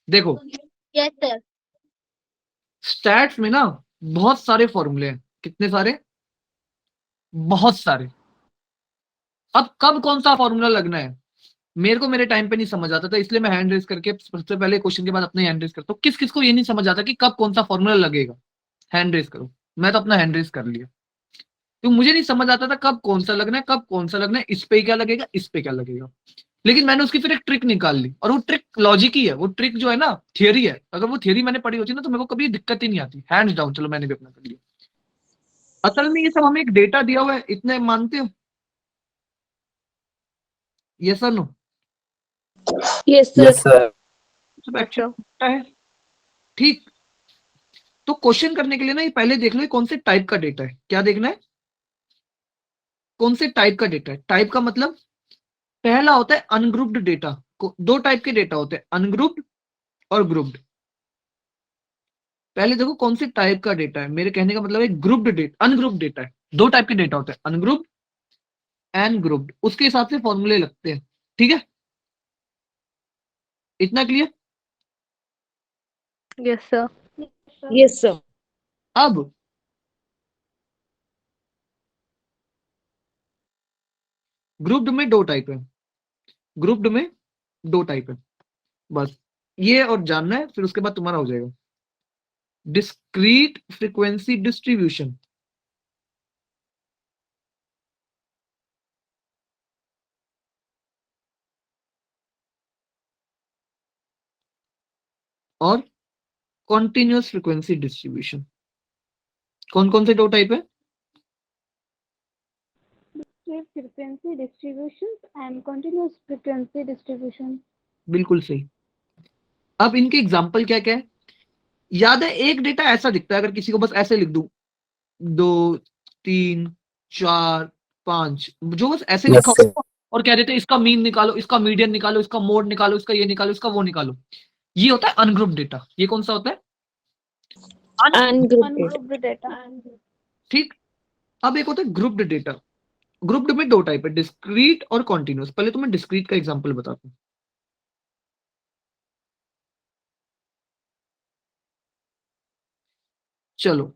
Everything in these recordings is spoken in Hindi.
देखो यस सर। स्टैट्स में ना बहुत सारे फॉर्मूले हैं। कितने सारे? बहुत सारे। अब कब कौन सा फॉर्मूला लगना है मेरे को मेरे टाइम पे नहीं समझ आता था, इसलिए मैं हैंड रेस करके सबसे पहले क्वेश्चन के बाद अपने हैंड रेस करता हूँ। किस किस को ये नहीं समझ आता कि कब कौन सा फॉर्मूला लगेगा, हैंड रेस करो। मैं तो अपना हैंड रेस कर लिया। तो मुझे नहीं समझ आता था कब कौन सा लगना है, कब कौन सा लगना है, इस पे क्या लगेगा, इस पे क्या लगेगा। लेकिन मैंने उसकी फिर एक ट्रिक निकाल ली, और वो ट्रिक लॉजिक ही है। वो ट्रिक जो है ना थियरी है। अगर वो थियरी मैंने पढ़ी होती ना तो मेरे को कभी दिक्कत ही नहीं आती। हैंड्स डाउन, चलो मैंने भी अपना कर लिया। असल में ये सब हमें एक डेटा दिया हुआ है, इतने मानते हो? ये sir no yes yes sir. Sir. सब एक्चुअली है। ठीक। तो क्वेश्चन करने के लिए ना ये पहले देख लो ये कौन से टाइप का डेटा है। क्या देखना है? कौन से टाइप का डेटा है। टाइप का मतलब पहला होता है अनग्रुप्ड डेटा। दो टाइप के डेटा होते हैं, अनग्रुप्ड और ग्रुप्ड। पहले देखो कौन से टाइप का डेटा है। मेरे कहने का मतलब है ग्रुप्ड डेटा, अनग्रुप्ड डेटा है। दो टाइप के डेटा होते हैं, अनग्रुप्ड एंड ग्रुप्ड। उसके हिसाब से फॉर्मूले लगते हैं। ठीक है, इतना clear? Yes sir. Yes sir. अब ग्रुप्ड में दो टाइप है। ग्रुप्ड में दो टाइप है, बस ये और जानना है, फिर उसके बाद तुम्हारा हो जाएगा। डिस्क्रीट फ्रीक्वेंसी डिस्ट्रीब्यूशन और कॉन्टिन्यूअस फ्रीक्वेंसी डिस्ट्रीब्यूशन। कौन कौन से दो टाइप है? Frequency distribution and continuous frequency distribution. बिल्कुल सही। अब इनके एग्जाम्पल क्या क्या है याद है? एक डेटा ऐसा दिखता है, अगर किसी को बस ऐसे लिख दूं 2 3 4 5, जो बस ऐसे लिखा यस सर। होता और कह देते इसका मीन निकालो, इसका मीडियन निकालो, इसका मोड निकालो, इसका ये निकालो, इसका वो निकालो। ये होता है अनग्रुप डेटा। ये कौन सा होता है? अनग्रुप्ड। Ungrouped data. ठीक। अब एक होता है ग्रुप्ड डेटा। ग्रुप्ड में दो टाइप है, डिस्क्रीट और कॉन्टिन्यूअस। पहले तो मैं डिस्क्रीट का एग्जांपल बताता हूं। चलो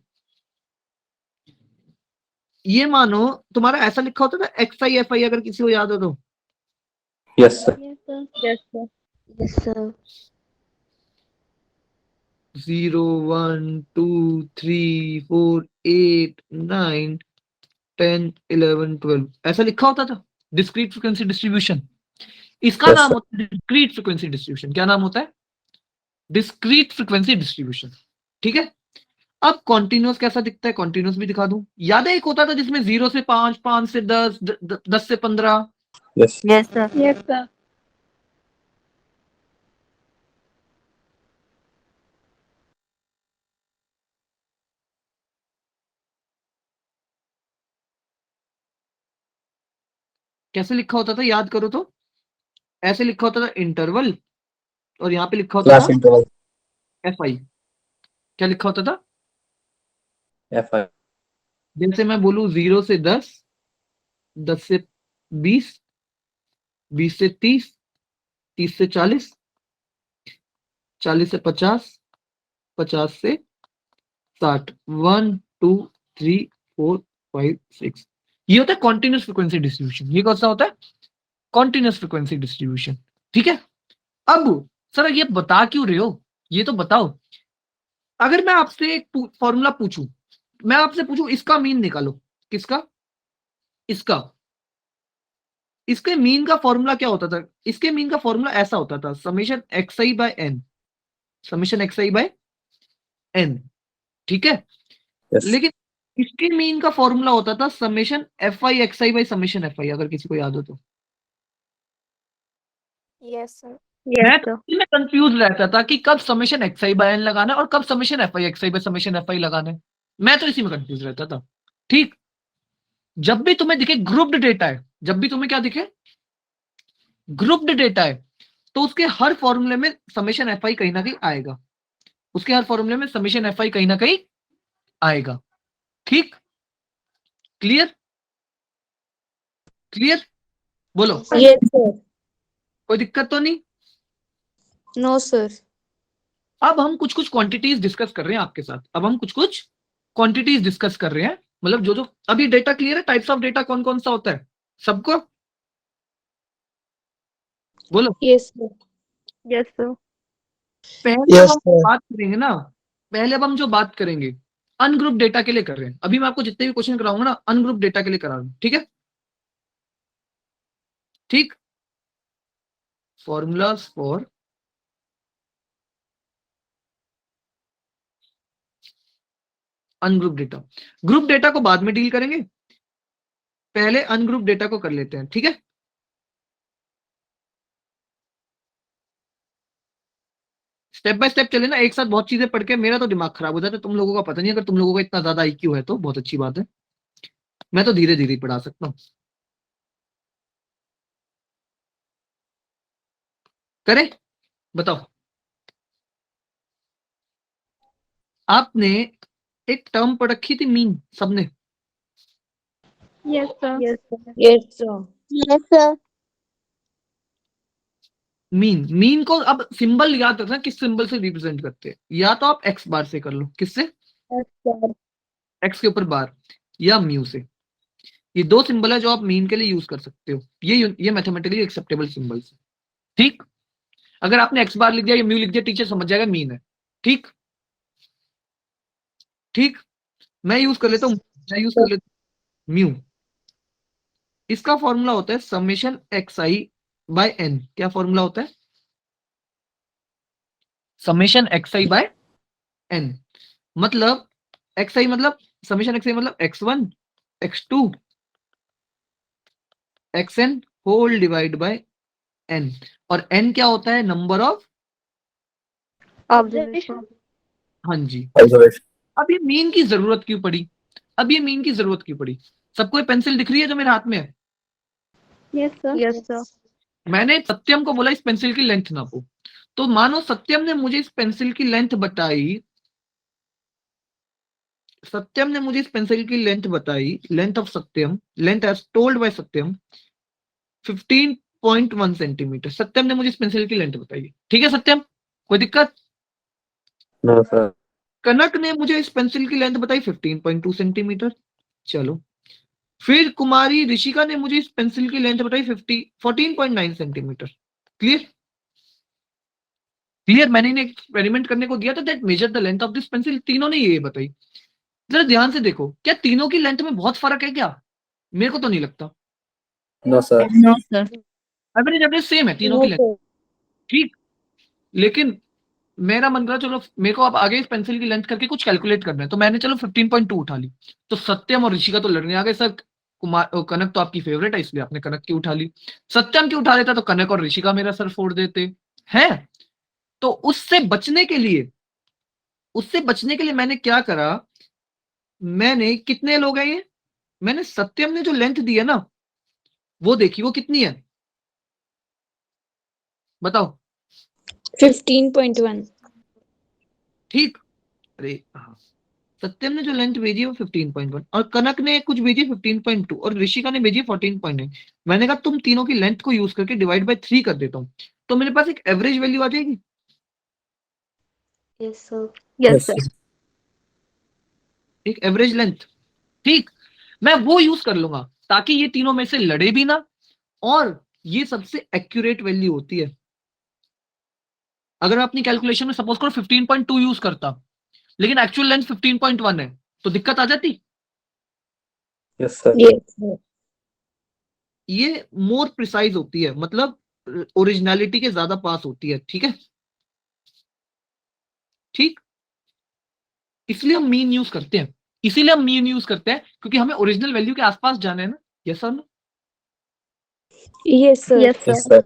ये मानो तुम्हारा ऐसा लिखा होता था एक्स आई एफ आई, अगर किसी को याद हो तो। Yes sir. Yes sir. Yes sir. Yes sir. 0 1 2 3 4 8 9 10 11 12 ऐसा लिखा होता था, डिस्क्रीट फ्रीक्वेंसी डिस्ट्रीब्यूशन। इसका यस नाम सर। होता है डिस्क्रीट फ्रीक्वेंसी डिस्ट्रीब्यूशन। क्या नाम होता है? Discrete frequency distribution. ठीक है। अब कॉन्टिन्यूअस कैसा दिखता है, कॉन्टिन्यूअस भी दिखा दूं। याद है एक होता था जिसमें 0 से 5, 5 से 10, 10 से 15। Yes. Yes sir. Yes sir. कैसे लिखा होता था याद करो तो? ऐसे लिखा होता था इंटरवल, और यहाँ पे लिखा होता क्लास था इंटरवल। F I. क्या लिखा होता था? F I. जैसे मैं बोलूं 0 से 10, 10 से 20, 20 से 30, 30 से 40, 40 से 50, 50 से 60, 1 2 3 4 5 6। ये होता है कॉन्टिन्यूस फ्रीक्वेंसी डिस्ट्रीब्यूशन। ये कौन सा होता है? Continuous frequency distribution. ठीक है। अब सर ये बता क्यों रहे हो, ये तो बताओ। अगर मैं आपसे एक फॉर्मूला पूछूं, मैं आपसे पूछूं इसका मीन निकालो। किसका? इसका। इसके मीन का फॉर्मूला क्या होता था? इसके मीन का फॉर्मूला ऐसा होता था, summation x i by N. Summation x i by N. ठीक है। यस। लेकिन इसके मीन का फॉर्मूला होता था summation F I x i by summation F I, अगर किसी को याद हो तो। Yes sir. मैं यस तो सर। इसमें कंफ्यूज रहता था कि कब summation x i by N लगाना है और कब summation F I x i by summation F I लगाना है। मैं तो इसी में कंफ्यूज रहता था। ठीक। जब भी तुम्हें दिखे ग्रुप्ड डेटा है, जब भी तुम्हें क्या दिखे ग्रुप्ड डेटा है, तो उसके हर फॉर्मूले में समेशन एफ आई कहीं ना कहीं आएगा। उसके हर फॉर्मूले में समेशन एफ आई कहीं ना कहीं आएगा। ठीक। क्लियर? क्लियर? बोलो। Yes sir. कोई दिक्कत तो नहीं? No sir. अब हम कुछ कुछ क्वांटिटीज डिस्कस कर रहे हैं आपके साथ, अब हम कुछ कुछ क्वांटिटीज डिस्कस कर रहे हैं, मतलब जो जो अभी डेटा क्लियर है, टाइप्स ऑफ डेटा कौन कौन सा होता है सबको बोलो। Yes, sir. Yes, sir. पहले अब यस हम सर। बात करेंगे ना, पहले अब हम जो बात करेंगे अनग्रुप डेटा के लिए कर रहे हैं। अभी मैं आपको जितने भी क्वेश्चन कराऊंगा ना अनग्रुप डेटा के लिए करा रहा हूं, ठीक है? ठीक, formulas for ungroup data. Group data को बाद में डील करेंगे, पहले अनग्रुप डेटा को कर लेते हैं, ठीक है? स्टेप बाय स्टेप चले ना, एक साथ बहुत चीजें पढ़ के मेरा तो दिमाग खराब हो जाता है, तुम लोगों का पता नहीं। अगर तुम लोगों का इतना ज्यादा आईक्यू है तो बहुत अच्छी बात है, मैं तो धीरे धीरे पढ़ा सकता हूँ। करें, बताओ। आपने एक टर्म पढ़ रखी थी मीन, सबने? Yes, sir. Yes, sir. Yes sir. Yes, sir. Mean, mean को अब सिंबल याद रखना, किस सिंबल से रिप्रेजेंट करते हैं। या तो आप एक्स बार से कर लो, किससे? Yes, sir. एक्स के ऊपर बार, या म्यू से। ये दो सिंबल है जो आप मीन के लिए यूज कर सकते हो, ये मैथमेटिकली एक्सेप्टेबल सिंबल्स है, ठीक? अगर आपने एक्स बार लिख दिया या म्यू लिख दिया, टीचर समझ जाएगा मीन है, ठीक? ठीक, मैं यूज कर लेता हूँ, मैं यूज कर लेता हूँ म्यू। इसका फॉर्मूला होता है summation x i by n. क्या फॉर्मूला होता है? Summation x i by n. मतलब एक्स आई मतलब समेशन एक्स आई मतलब x1 x2 xn whole divide by n। और n क्या होता है? Number of, Observation. हाँ जी। Observation. अब ये मीन की जरूरत क्यों पड़ी? अब ये मीन की जरूरत क्यों पड़ी? सबको ये पेंसिल दिख रही है जो मेरे हाथ में है? Yes, sir. Yes, sir. मैंने सत्यम को बोला इस पेंसिल की लेंथ नापो, तो मानो सत्यम ने मुझे इस पेंसिल की लेंथ बताई, सत्यम ने मुझे इस पेंसिल की लेंथ बताई, length of Satyam, length as told by Satyam 15.1 centimetre. Satyam ने मुझे इस पेंसिल की लेंथ बताई, ठीक है सत्यम? कोई दिक्कत? No, sir. कनक ने मुझे इस पेंसिल की लेंथ बताई 15.2 सेंटीमीटर। चलो, फिर कुमारी ऋषिका ने मुझे इस पेंसिल की लेंथ बताई 14.9 सेंटीमीटर। क्लियर? क्लियर? मैंने इन्हें एक्सपेरिमेंट करने को दिया था, that measure the length of this pencil. तीनों ने ये बताई। जरा ध्यान से देखो, क्या तीनों की लेंथ में बहुत फर्क है क्या? मेरे को तो नहीं लगता। No, sir. No, sir. Average average same है तीनों No, की लेंथ, sir. ठीक? लेकिन मेरा मन करा चलो मेरे को अब आगे इस पेंसिल की लेंथ करके कुछ कैलकुलेट करना है, तो मैंने चलो 15.2 उठा ली। तो सत्यम और ऋषिका तो लड़ने आ गए, सर कनक तो आपकी फेवरेट है इसलिए आपने कनक की उठा ली। सत्यम की उठा लेता तो कनक और ऋषिका मेरा सर फोड़ देते हैं। तो उससे बचने के लिए मैंने क्या करा, मैंने, कितने लोग हैं ये, मैंने सत्यम ने जो लेंथ दी है ना वो देखी, वो कितनी है बताओ? 15.1. ठीक, अरे हाँ, सत्यम ने जो लेंथ भेजी है वो 15.1 और कनक ने कुछ भेजी 15.2 और ऋषिका ने भेजी 14.9। मैंने कहा तुम तीनों की लेंथ को यूज करके डिवाइड बाय 3 कर देता हूं, तो मेरे पास एक एवरेज वैल्यू आ जाएगी। Yes, sir. Yes, sir. एक एवरेज लेंथ, ठीक? मैं वो यूज कर लूंगा ताकि ये तीनों में से लड़े भी ना, और ये सबसे एक्यूरेट वैल्यू होती है। अगर मैं अपनी कैलकुलेशन में सपोज करो 15.2 यूज करता लेकिन एक्चुअल लेंथ 15.1 है तो दिक्कत आ जाती। Yes, sir. Yes, sir. ये मोर प्रिसाइज होती है, मतलब ओरिजिनलिटी के ज्यादा पास होती है, ठीक है? ठीक, इसलिए हम मीन यूज करते हैं, इसीलिए हम मीन यूज करते हैं क्योंकि हमें ओरिजिनल वैल्यू के आसपास जाना है ना। Yes sir? Yes, sir. Yes, sir. Yes, sir.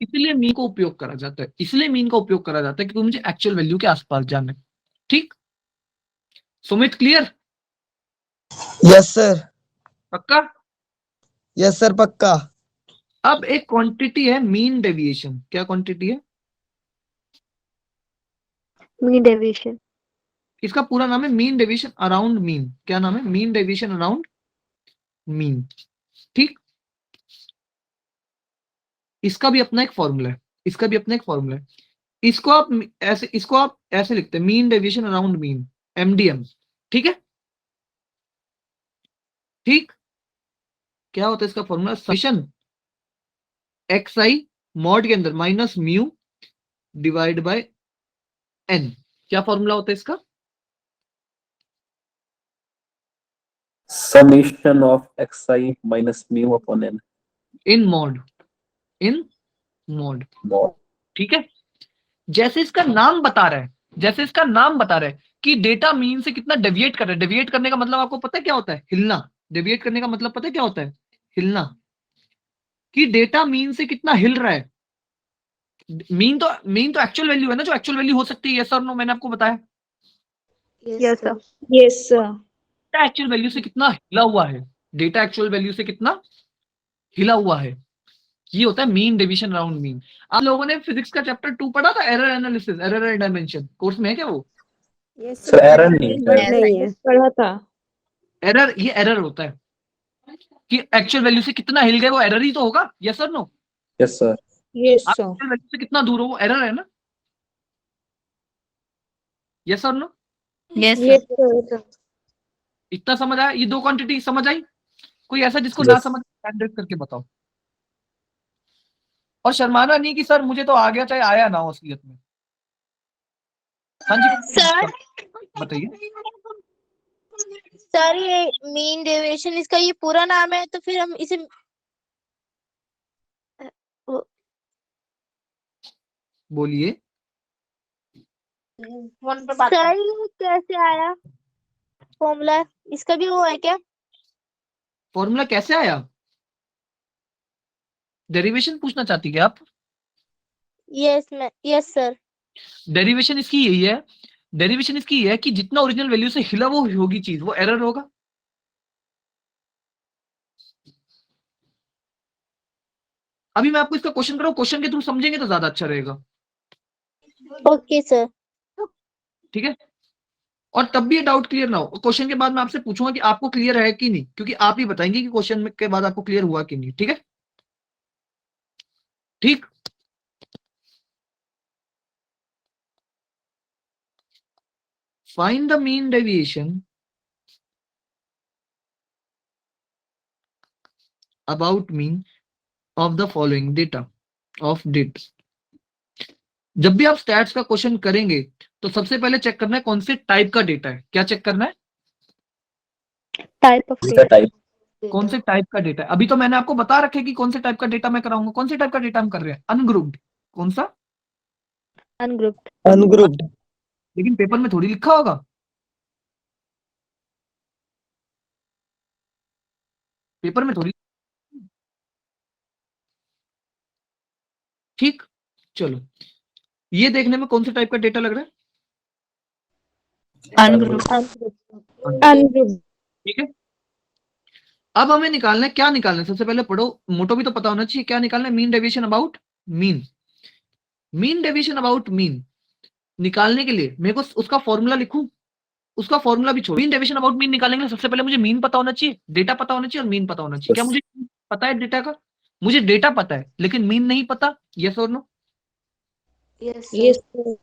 इसलिए मीन को उपयोग करा जाता है, इसलिए मीन का उपयोग करा जाता है क्योंकि मुझे एक्चुअल वैल्यू के आसपास जाना है, ठीक? सुमित क्लियर? Yes sir. पक्का? यस सर पक्का। अब एक क्वांटिटी है मीन डेविएशन। क्या क्वांटिटी है? Mean deviation. इसका पूरा नाम है मीन डेविएशन अराउंड मीन। क्या नाम है? मीन डेविएशन अराउंड मीन, ठीक? इसका भी अपना एक फॉर्मूला है, इसका भी अपना एक फॉर्मूला है। इसको आप ऐसे लिखते हैं, mean deviation around mean, MDM। ठीक है, ठीक। क्या होता है इसका फॉर्मूला? समेशन XI मॉड के अंदर minus mu divide by N। क्या फॉर्मूला होता है इसका? Summation of xi minus mu upon n. In mod Mod. ठीक है। जैसे इसका नाम बता रहा है कि डेटा मीन से कितना डेविएट कर रहा है। डेविएट करने का मतलब आपको पता है क्या होता है? हिलना। डेविएट करने का मतलब पता है क्या होता है? हिलना। कि डेटा मीन से कितना हिल रहा है। मीन तो एक्चुअल वैल्यू है ना, जो एक्चुअल वैल्यू हो सकती है। यस और नो, मैंने आपको बताया। Yes, sir. Yes, sir. Data actual value से कितना हिला हुआ है, डेटा एक्चुअल वैल्यू से कितना हिला हुआ है, ये होता है मीन डेविएशन अराउंड मीन। आप लोगों ने फिजिक्स का चैप्टर 2 पढ़ा था, error analysis, error and dimension, course में है क्या वो? Yes, Sir, error नहीं है। नहीं है। पढ़ा था। एरर, ये एरर होता है कि एक्चुअल वैल्यू से कितना हिल गए, वो एरर ही तो होगा। यस और no? Yes, sir. Yes, sir. Actual value से कितना दूर हो, वो एरर है ना। यस और नो? Yes, Yes, sir. इतना समझ आया? ये दो क्वांटिटी समझ आई? कोई ऐसा जिसको Yes. ना समझ, कैंडिडेट करके बताओ। और शर्माना नहीं कि सर मुझे तो आ गया, चाहे आया ना हो असलियत में। हाँ जी सर। बताइए। सर, ये मीन डेविएशन इसका ये पूरा नाम है, तो फिर हम इसे बोलिए। सर ये कैसे आया फॉर्मूला? इसका भी वो है क्या? फॉर्मूला कैसे आया? डेरिवेशन पूछना चाहती है आप? Yes sir. डेरिवेशन इसकी यही है, डेरिवेशन इसकी ये है कि जितना ओरिजिनल वैल्यू से हिला वो होगी चीज, वो एरर होगा। अभी मैं आपको इसका क्वेश्चन कर रहा हूं, क्वेश्चन के थ्रू समझेंगे तो ज्यादा अच्छा रहेगा। Okay sir. ठीक है। और तब भी ये डाउट क्लियर ना हो, क्वेश्चन के बाद मैं आपसे पूछूंगा कि आपको क्लियर है कि नहीं, क्योंकि आप ही बताएंगे कि क्वेश्चन के बाद आपको क्लियर हुआ कि नहीं। ठीक है, ठीक। Find the mean deviation about mean of the following data of date. जब भी आप स्टैट्स का क्वेश्चन करेंगे तो सबसे पहले चेक करना है कौन से टाइप का डेटा है। क्या चेक करना है? Type of Data type. कौन से टाइप का डेटा है। अभी तो मैंने आपको बता रखे कि कौन से टाइप का डेटा मैं कराऊंगा। कौन से टाइप का डेटा हम कर रहे हैं? अनग्रुप्ड। कौन सा? अनग्रुप्ड। अनग्रुप्ड। लेकिन पेपर में थोड़ी लिखा होगा। पेपर में थोड़ी। ठीक, चलो ये देखने में कौन से टाइप का डेटा लग रहा है? Ungrouped. ठीक है। अब हमें निकालना है, क्या निकालना है? सबसे पहले पढ़ो, मोटो भी तो पता होना चाहिए क्या निकालना है। Mean deviation about mean. Mean deviation about mean निकालने के लिए मेरे को उसका फॉर्मूला लिखूं? उसका फॉर्मूला भी छोड़। मीन डेविएशन अबाउट मीन निकालने के लिए सबसे पहले मुझे मीन पता होना चाहिए, डेटा पता होना चाहिए और मीन पता होना चाहिए। क्या मुझे पता है डेटा का? मुझे डेटा पता है लेकिन मीन नहीं पता। यस और नो? Yes Yes, sir.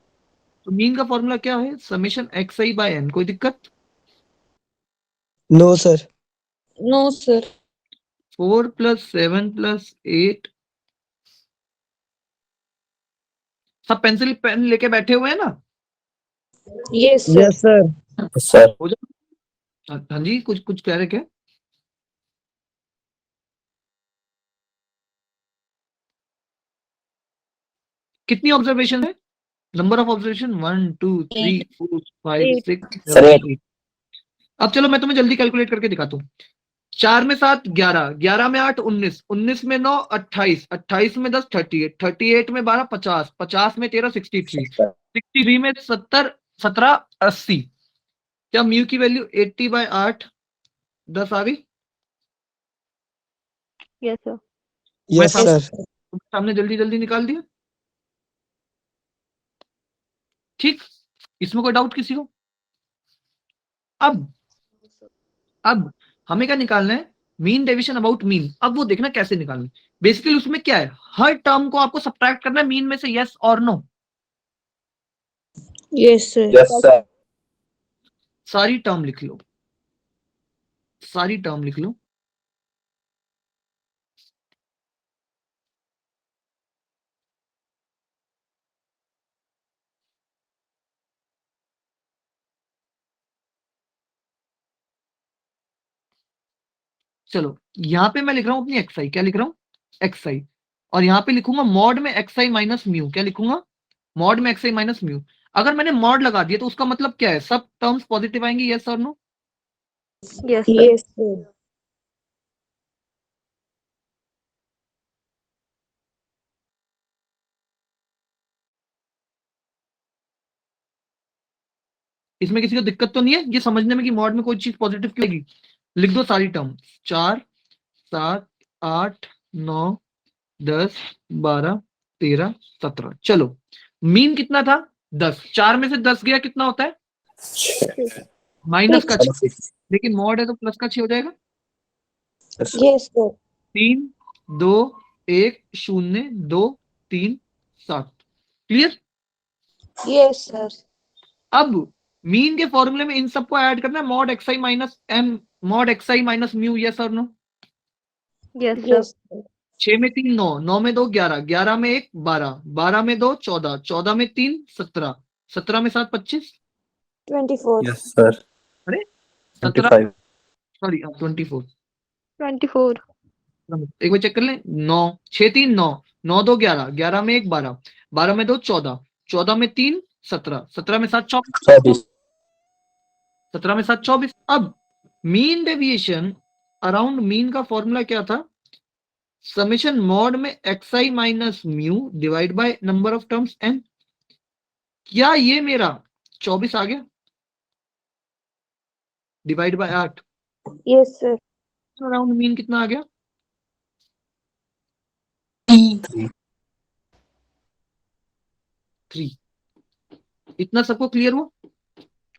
तो मीन का फॉर्मूला क्या है? Summation XI by N। कोई दिक्कत? No sir. No, sir. 4 + 7 + 8। सब पेंसिल पेन लेके बैठे हुए हैं ना? Yes, sir. Yes sir. Yes, sir. हो जाए। हाँ जी, कुछ कुछ कह रहे क्या? कितनी ऑब्जर्वेशन है? Number of observation 1 2 3 4 5 6 Sir, 7 8। अब चलो मैं तुम्हें जल्दी कैलकुलेट करके दिखाता हूँ। 4 में 7 11, 11 में 8 19, 19 में 9 28, 28 में 10 38, 38 में 12 50, 50 में 13 63, 63 में 70 17 80। क्या म्यू की वैल्यू 80/8 10 आ गई? Yes sir. यस मैं सर। सामने जल्दी जल्दी निकाल दिया। ठीक, इसमें कोई डाउट किसी को? अब हमें क्या निकालना है? Mean deviation about mean. अब वो देखना कैसे निकालना है। बेसिकली उसमें क्या है, हर टर्म को आपको सब्ट्रैक्ट करना है मीन में से, यस और no. Yes, sir. Yes, sir. सारी टर्म लिख लो, सारी टर्म लिख लो। चलो यहाँ पे मैं लिख रहा हूँ अपनी एक्सआई, क्या लिख रहा हूँ, एक्सआई, और यहाँ पे लिखूंगा मॉड में एक्सआई माइनस म्यू, क्या लिखूंगा, मॉड में एक्सआई माइनस म्यू। अगर मैंने मॉड लगा दिया तो उसका मतलब क्या है, सब टर्म्स पॉजिटिव आएंगे, यस और no? Yes, sir. Yes, sir. इसमें किसी को दिक्कत तो नहीं है ये समझने में कि मॉड में कोई चीज पॉजिटिव क्यों होगी? लिख दो सारी टर्म, 4 7 8 9 10 12 13 17। चलो मीन कितना था, 10, 4 में से 10 गया कितना होता है, माइनस का 6, लेकिन मॉड है तो प्लस का 6 हो जाएगा। Yes, sir. Yes, sir. 3 2 1 0 2 3 7, clear? Yes, sir. अब मीन के फॉर्मूले में इन सबको ऐड करना है, mod x i minus M, mod x i minus mu, yes और no? Yes, sir. Yes, sir. 6 में 3 9, 9 में 2 11, 11 में 1 12, 12 में 2 14, 14 में 3 17, 17 में 7 25, 24. Yes, sir. अरे 17 25. सॉरी 24, 24. एक बार चेक कर लें, 9 6 3 9, 9 2 11, 11 में 1 12, 12 में 2 14, 14 में 3 17, 17 में 7 24, 24. 17 में 7 24। अब मीन डेविएशन अराउंड मीन का फॉर्मूला क्या था, समेशन मॉड में x i minus mu divide by number of terms N. क्या ये मेरा 24 आ गया divide by 8, Yes, sir. Around mean कितना आ गया, 3. 3। इतना सबको क्लियर हुआ?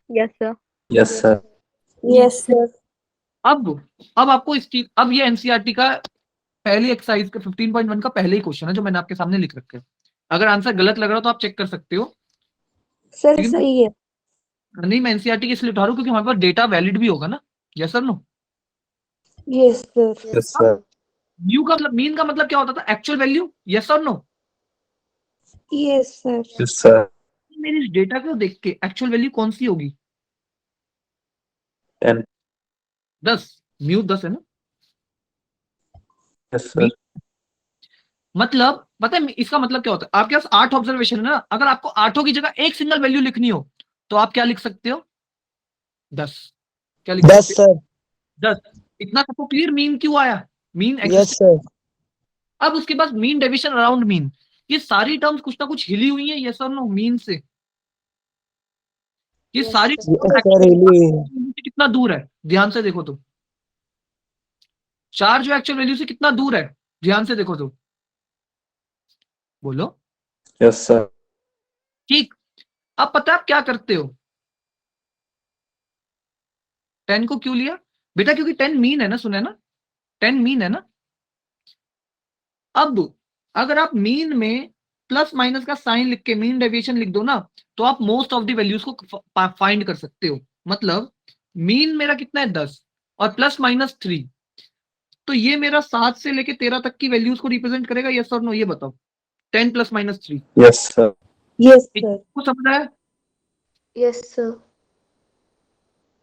Yes, sir. Yes, sir. Yes, sir. अब आपको इसकी, अब ये एनसीईआरटी का पहली एक्सरसाइज का 15.1 का पहले ही क्वेश्चन है जो मैंने आपके सामने लिख रखा है। अगर आंसर गलत लग रहा हो तो आप चेक कर सकते हो। Sir, लेकिन सही है. नहीं, मैं एनसीईआरटी के इसलिए उठा रहा हूं क्योंकि हमारे पास डेटा वैलिड भी होगा ना, yes sir no? Yes, sir. Yes, sir. Mu का मतलब, मीन का मतलब क्या होता था, एक्चुअल वैल्यू, यस और no? Yes, sir. Yes, sir. मेरी इस डेटा को देख के एक्चुअल वैल्यू कौन सी होगी, 10. 10, म्यू 10 है ना। Yes, sir. मतलब पता है इसका मतलब क्या होता है, आपके पास 8 ऑब्जर्वेशन है ना, अगर आपको 8 की जगह एक सिंगल वैल्यू लिखनी हो तो आप क्या लिख सकते हो, 10। क्या लिख 10 सकते हो, सर. 10। इतना सबको क्लियर, मीन क्यों आया, मीन यस सर. अब उसके बाद मीन डेविएशन अराउंड मीन, ये सारी टर्म्स कुछ ना कुछ हिली हुई है, यस और नो, मीन से। ये Yes, सारी sir. यस सर हिली. कितना दूर है, ध्यान से देखो तो, 4 जो एक्चुअल वैल्यू से कितना दूर है, ध्यान से देखो तो, बोलो। Yes, sir. ठीक, अब पता है आप क्या करते हो, 10 को क्यों लिया बेटा, क्योंकि 10 मीन है ना, सुने ना, 10 मीन है ना। अब अगर आप मीन में प्लस माइनस का साइन लिख के मीन डेविएशन लिख दो ना, तो आप मोस्ट ऑफ द वैल्यूज को फाइंड कर सकते हो। मतलब मीन मेरा कितना है, 10 और प्लस माइनस 3, तो ये मेरा 7 से लेके 13 तक की वैल्यूज को रिप्रेजेंट करेगा, यस और नो, ये बताओ। 10 plus minus 3, Yes, sir. Yes, sir. को समझ आया? Yes, sir.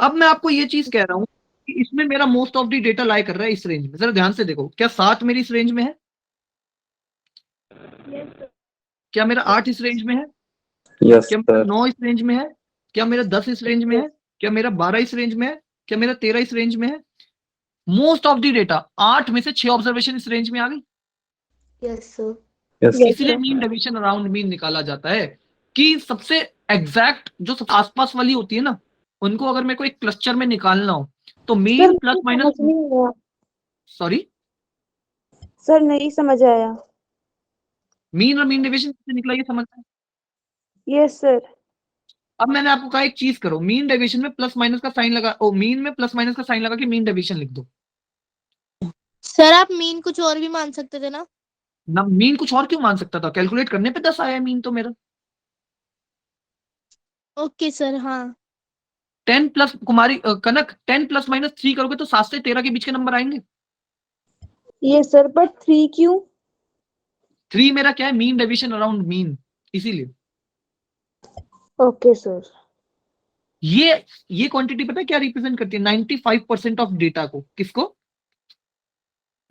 अब मैं आपको ये चीज कह रहा हूं कि इसमें मेरा मोस्ट ऑफ द डेटा लाई कर रहा है इस रेंज में, जरा ध्यान से देखो, क्या 7 मेरी इस रेंज में है, क्या मेरा 8 इस रेंज में है, Yes, क्या मेरा sir. 9 इस रेंज में है, क्या मेरा 10 इस रेंज में है, क्या मेरा 12 इस रेंज में है, क्या मेरा 13 इस रेंज में है। मोस्ट ऑफ द डेटा 8 में से 6 ऑब्जर्वेशन इस रेंज में आ गई, Yes, sir. Yes, Yes, इसलिए sir. Mean deviation around mean निकाला जाता है कि सबसे एग्जैक्ट जो सब आसपास वाली होती है ना, उनको अगर मेरे को एक क्लस्टर में निकालना हो तो Sir, मीन प्लस मुझे माइनस, समझ नहीं आया. सॉरी, Sir, नहीं समझ आया. मीन और मीन डेविएशन से निकला, ये समझता है। Yes, sir. अब मैंने आपको कहा एक चीज करो, मीन डेविएशन में प्लस माइनस का साइन लगा, ओ मीन में प्लस माइनस का साइन लगा के मीन डेविएशन लिख दो सर आप मीन कुछ और भी मान सकते थे ना। ना। मीन कुछ और क्यों मान सकता था, कैलकुलेट करने पे 10 आया मीन तो मेरा। ओके सर हाँ 10 प्लस कुमारी कनक 10 प्लस माइनस 3 करोगे तो 7 से 13 के बीच के नंबर आएंगे। यस सर, बट 3 क्यों? 3 मेरा क्या है, मीन डेविएशन अराउंड मीन, इसीलिए। Okay sir. ये क्वांटिटी पता है क्या रिप्रेजेंट करती है? 95% ऑफ डेटा को। किसको?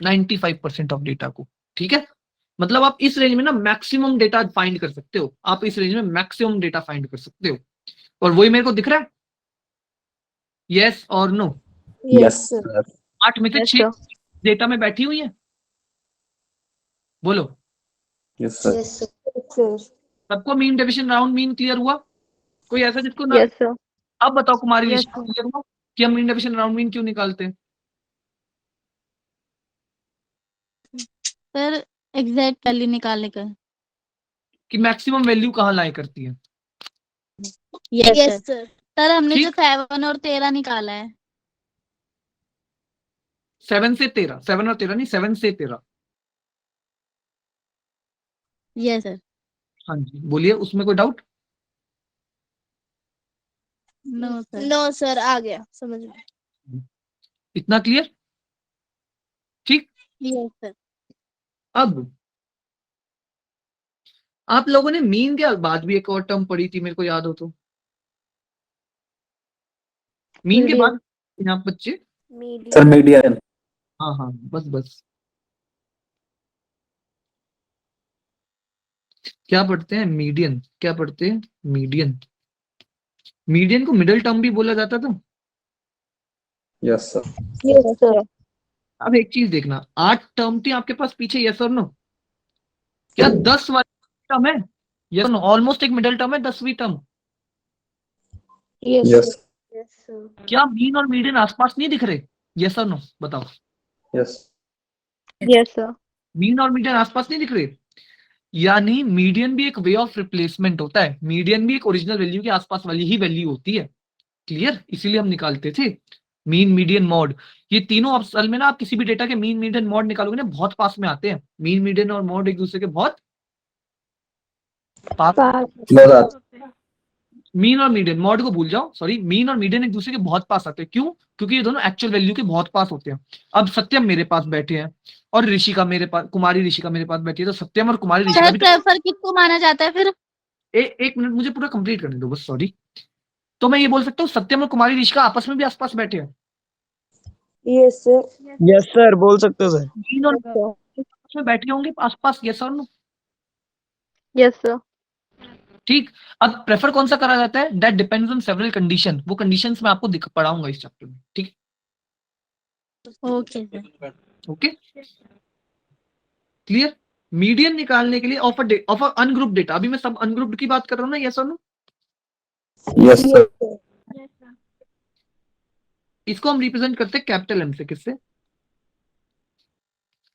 95% ऑफ डेटा को। ठीक है, मतलब आप इस रेंज में ना मैक्सिमम डेटा फाइंड कर सकते हो, आप इस रेंज में मैक्सिमम डेटा फाइंड कर सकते हो। और वही मेरे को दिख रहा है, यस और नो। Yes, sir. 8 में से Yes, 6 डेटा में बैठी हुई है, बोलो। Yes, sir. Yes sir. सबको mean deviation round mean clear हुआ? कोई ऐसा जिसको ना? यस सर अब बताओ कुमारी Yes, ऋषि क्लियर हुआ कि हम मीन डेविएशन राउंड मीन क्यों निकालते हैं? सर एग्जैक्ट वैल्यू निकालने का। कि मैक्सिमम वैल्यू कहाँ लाई करती है। Yes yes sir. Sir sir हमने जो ठीक। 7 और 13 निकाला है। 7 से 13, 7 और 13 नहीं, 7 से 13। Yes sir. हाँ जी बोलिए, उसमें कोई doubt? No sir. No sir आ गया समझ में। इतना क्लियर? ठीक। Yes sir. अब आप लोगों ने मीन के बाद भी एक और टर्म पढ़ी थी, मेरे को याद हो तो। मीन के बाद यहाँ बच्चे, Sir, median. हाँ हाँ बस बस, क्या पढ़ते हैं? मीडियन। क्या पढ़ते हैं? मीडियन। मीडियन को मिडिल टर्म भी बोला जाता था। Yes, sir. Yes sir. अब एक चीज देखना, 8 टर्म थी आपके पास पीछे, यस और नो? क्या 10 वाली टर्म है? Yes no? ऑलमोस्ट एक मिडिल टर्म है 10वीं term. Yes Yes, yes sir. क्या मीन और मीडियन आसपास नहीं दिख रहे? यस और नो बताओ। yes. यस सर मीन और मीडियन आसपास नहीं दिख रहे, यानी मीडियन भी एक वे ऑफ रिप्लेसमेंट होता है। मीडियन भी एक ओरिजिनल वैल्यू के आसपास वाली ही वैल्यू होती है। क्लियर? इसीलिए हम निकालते थे मीन मीडियन मॉड। ये तीनों असल में ना, आप किसी भी डेटा के मीन मीडियन मॉड निकालोगे ना, बहुत पास में आते हैं। मीन मीडियन और मॉड एक दूसरे के बहुत पास। Close up. मीन और मीडियन, मॉड को भूल जाओ, सॉरी, मीन और मीडियन एक दूसरे के बहुत पास आते हैं। क्यों? क्योंकि ये दोनों एक्चुअल वैल्यू के बहुत पास होते हैं। अब सत्यम मेरे पास बैठे हैं और ऋषिका मेरे पास, कुमारी ऋषिका मेरे पास बैठी है, तो सत्यम और कुमारी ऋषिका सर भी प्रेफर किसको माना जाता है फिर? एक मिनट मुझे पूरा कंप्लीट करने दो बस, सॉरी। तो मैं ये बोल सकता हूँ सत्यम और कुमारी ऋषिका आपस में भी आसपास बैठे हैं। Yes sir. यस सर, बोल सकते हो सर। मीन और आपस में बैठे होंगे आसपास, यस और नो? यस सर ठीक। अब प्रेफर कौन सा करा जाता है? That depends on several condition. वो कंडीशंस मैं आपको पढ़ाऊंगा इस चैप्टर में। ठीक okay sir. Okay clear? Median निकालने के लिए ऑफ अ अनग्रुप डेटा, अभी मैं सब अनग्रुप्ड की बात कर रहा हूँ ना, यस और नो? Yes, sir. इसको हम रिप्रेजेंट करते हैं कैपिटल एम से। किससे?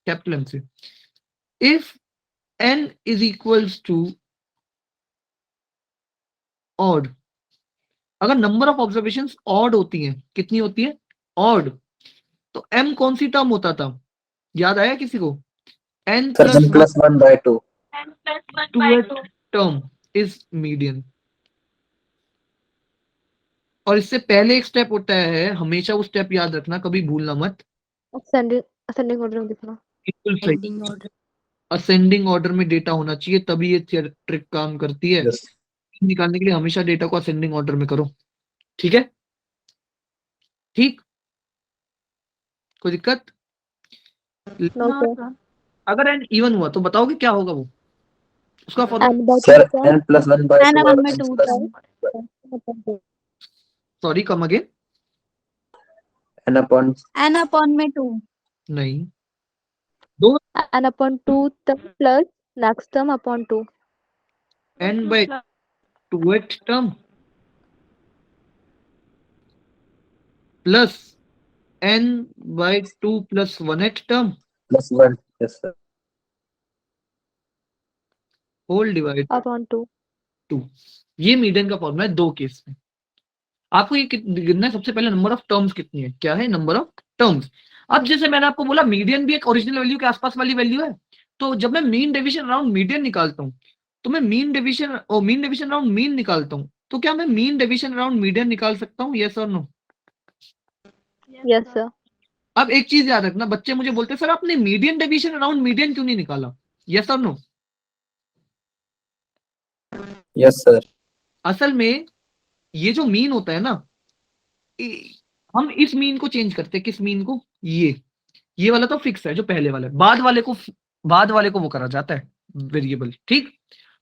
कैपिटल एम से। If n is equals to odd, अगर नंबर ऑफ ऑब्जर्वेशंस ऑड होती हैं, कितनी होती है? ऑड, तो m कौन सी टर्म होता था? याद आया किसी को? n Sir, n plus 1 by 2. 2th term is median. और इससे पहले एक स्टेप होता है, हमेशा वो स्टेप याद रखना, कभी भूलना मत। असेंडिंग ऑर्डर में दिखना। बिल्कुल सही, असेंडिंग ऑर्डर में डेटा होना चाहिए, तभी ये ट्रिक काम करती है। Yes. निकालने के लिए हमेशा डेटा को असेंडिंग ऑर्डर में करो। ठीक है? ठीक, कोई दिक्कत? नो सर अगर n इवन हुआ तो बताओगे क्या होगा वो? उसका formula, Sir, n plus 1 by 2 n or upon n 2 plus sorry come again. n upon n upon में 2। नहीं, n upon 2 plus next term upon 2 n by 2th term plus n by 2 plus 1th term plus 1. Yes, sir. Whole divide upon 2 2। ये मीडियन का फॉर्मूला है दो केस में। आपको ये गिनना है सबसे पहले, नंबर ऑफ टर्म्स कितनी है। क्या है? Number of terms. अब जैसे मैंने आपको बोला मीडियन भी एक ओरिजिनल वैल्यू के आसपास वाली वैल्यू है, तो जब मैं मीन डेविएशन अराउंड मीडियन निकालता हूं, तो मैं मीन डेविएशन अराउंड मीन निकालता हूं, तो क्या मैं मीन डेविएशन अराउंड मीडियन निकाल सकता हूँ? यस और नो? Yes, sir. अब एक चीज याद रखना, बच्चे मुझे बोलते हैं सर आपने मीडियन डेविएशन अराउंड मीडियन क्यों नहीं निकाला? यस और नो? Yes, sir. असल में ये जो मीन होता है ना, हम इस मीन को चेंज करते हैं। किस मीन को? ये वाला तो फिक्स है जो पहले वाला है, बाद वाले को वो करा जाता है वेरिएबल, ठीक?